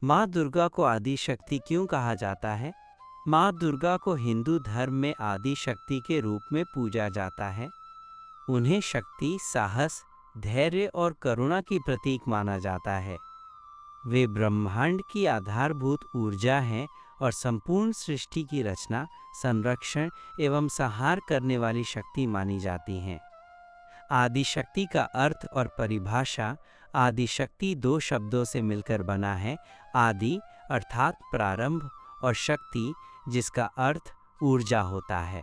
माँ दुर्गा को आदि शक्ति क्यों कहा जाता है? माँ दुर्गा को हिंदू धर्म में आदि शक्ति के रूप में पूजा जाता है। उन्हें शक्ति, साहस, धैर्य और करुणा की प्रतीक माना जाता है। वे ब्रह्मांड की आधारभूत ऊर्जा हैं और संपूर्ण सृष्टि की रचना, संरक्षण एवं संहार करने वाली शक्ति मानी जाती हैं। आदि शक्ति का अर्थ और परिभाषा। आदि शक्ति दो शब्दों से मिलकर बना है। आदि अर्थात प्रारंभ और शक्ति जिसका अर्थ ऊर्जा होता है।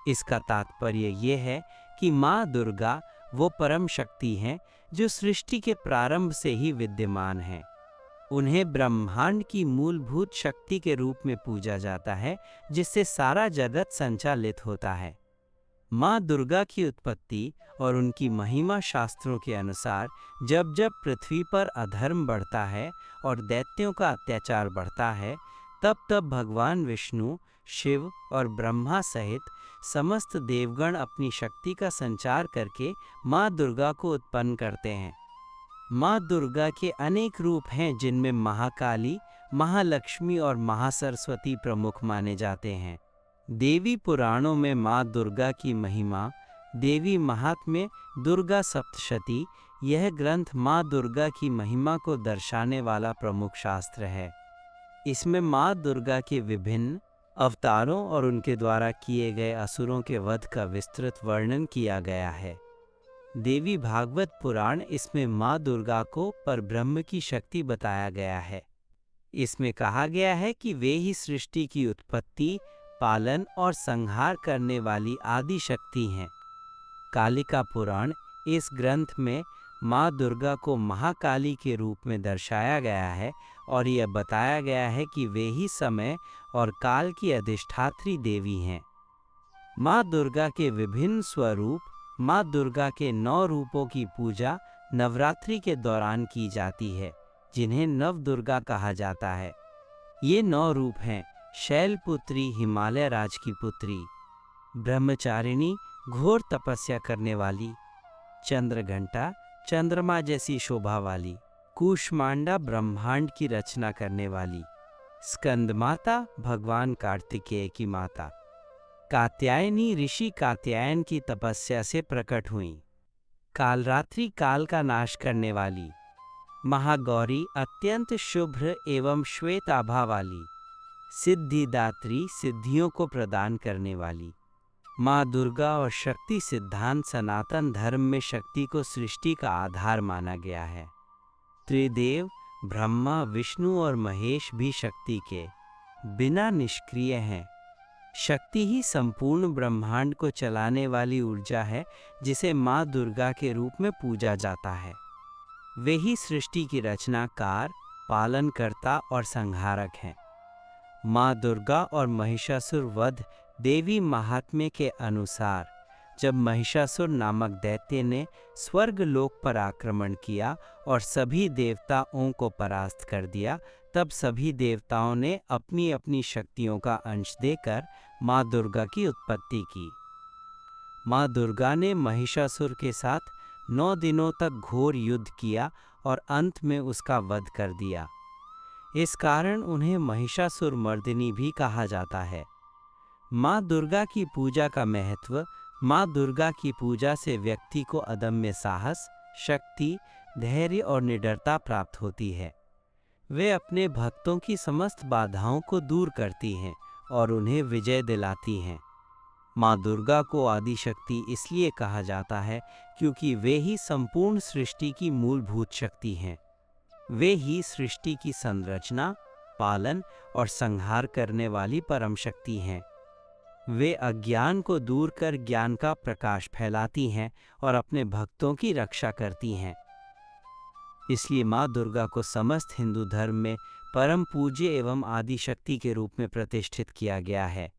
इसका तात्पर्य ये है कि माँ दुर्गा वो परम शक्ति हैं जो सृष्टि के प्रारंभ से ही विद्यमान हैं। उन्हें ब्रह्मांड की मूलभूत शक्ति के रूप में पूजा जाता है जिससे सारा जगत संचालित होता है। माँ दुर्गा की उत्पत्ति और उनकी महिमा शास्त्रों के अनुसार जब जब पृथ्वी पर अधर्म बढ़ता है और दैत्यों का अत्याचार बढ़ता है, तब तब भगवान विष्णु, शिव और ब्रह्मा सहित समस्त देवगण अपनी शक्ति का संचार करके माँ दुर्गा को उत्पन्न करते हैं। माँ दुर्गा के अनेक रूप हैं जिनमें महाकाली, महालक्ष्मी और महासरस्वती प्रमुख माने जाते हैं। देवी पुराणों में माँ दुर्गा की महिमा, देवी महात्म्य, दुर्गा सप्तशती, यह ग्रंथ माँ दुर्गा की महिमा को दर्शाने वाला प्रमुख शास्त्र है। इसमें माँ दुर्गा के विभिन्न अवतारों और उनके द्वारा किए गए असुरों के वध का विस्तृत वर्णन किया गया है। देवी भागवत पुराण इसमें माँ दुर्गा को परब्रह्म की शक्ति बताया गया है। इसमें कहा गया है कि वे ही सृष्टि की उत्पत्ति, पालन और संहार करने वाली आदि शक्ति हैं। कालिका पुराण इस ग्रंथ में माँ दुर्गा को महाकाली के रूप में दर्शाया गया है और यह बताया गया है कि वे ही समय और काल की अधिष्ठात्री देवी हैं। माँ दुर्गा के विभिन्न स्वरूप। माँ दुर्गा के 9 रूपों की पूजा नवरात्रि के दौरान की जाती है, जिन्हें नव दुर्गा कहा जाता है। ये 9 रूप हैं: शैलपुत्री, हिमालय राज की पुत्री; ब्रह्मचारिणी, घोर तपस्या करने वाली; चंद्रघंटा, चंद्रमा जैसी शोभा वाली; कूष्मांडा, ब्रह्मांड की रचना करने वाली; स्कंदमाता, भगवान कार्तिकेय की माता; कात्यायनी, ऋषि कात्यायन की तपस्या से प्रकट हुई; कालरात्रि, काल का नाश करने वाली; महागौरी, अत्यंत शुभ्र एवं श्वेत आभा वाली; सिद्धिदात्री, सिद्धियों को प्रदान करने वाली। माँ दुर्गा और शक्ति सिद्धांत सनातन धर्म में शक्ति को सृष्टि का आधार माना गया है। त्रिदेव ब्रह्मा, विष्णु और महेश भी शक्ति के बिना निष्क्रिय हैं। शक्ति ही संपूर्ण ब्रह्मांड को चलाने वाली ऊर्जा है जिसे माँ दुर्गा के रूप में पूजा जाता है। वे ही सृष्टि की रचनाकार, पालनकर्ता और संहारक हैं। माँ दुर्गा और महिषासुर वध। देवी महात्म्य के अनुसार जब महिषासुर नामक दैत्य ने स्वर्ग लोक पर आक्रमण किया और सभी देवताओं को परास्त कर दिया, तब सभी देवताओं ने अपनी अपनी शक्तियों का अंश देकर माँ दुर्गा की उत्पत्ति की। माँ दुर्गा ने महिषासुर के साथ 9 दिनों तक घोर युद्ध किया और अंत में उसका वध कर दिया। इस कारण उन्हें महिषासुर मर्दिनी भी कहा जाता है। माँ दुर्गा की पूजा का महत्व। माँ दुर्गा की पूजा से व्यक्ति को अदम्य साहस, शक्ति, धैर्य और निडरता प्राप्त होती है। वे अपने भक्तों की समस्त बाधाओं को दूर करती हैं और उन्हें विजय दिलाती हैं। माँ दुर्गा को आदि शक्ति इसलिए कहा जाता है क्योंकि वे ही संपूर्ण सृष्टि की मूलभूत शक्ति हैं। वे ही सृष्टि की संरचना, पालन और संहार करने वाली परम शक्ति हैं। वे अज्ञान को दूर कर ज्ञान का प्रकाश फैलाती हैं और अपने भक्तों की रक्षा करती हैं। इसलिए माँ दुर्गा को समस्त हिंदू धर्म में परम पूज्य एवं आदि शक्ति के रूप में प्रतिष्ठित किया गया है।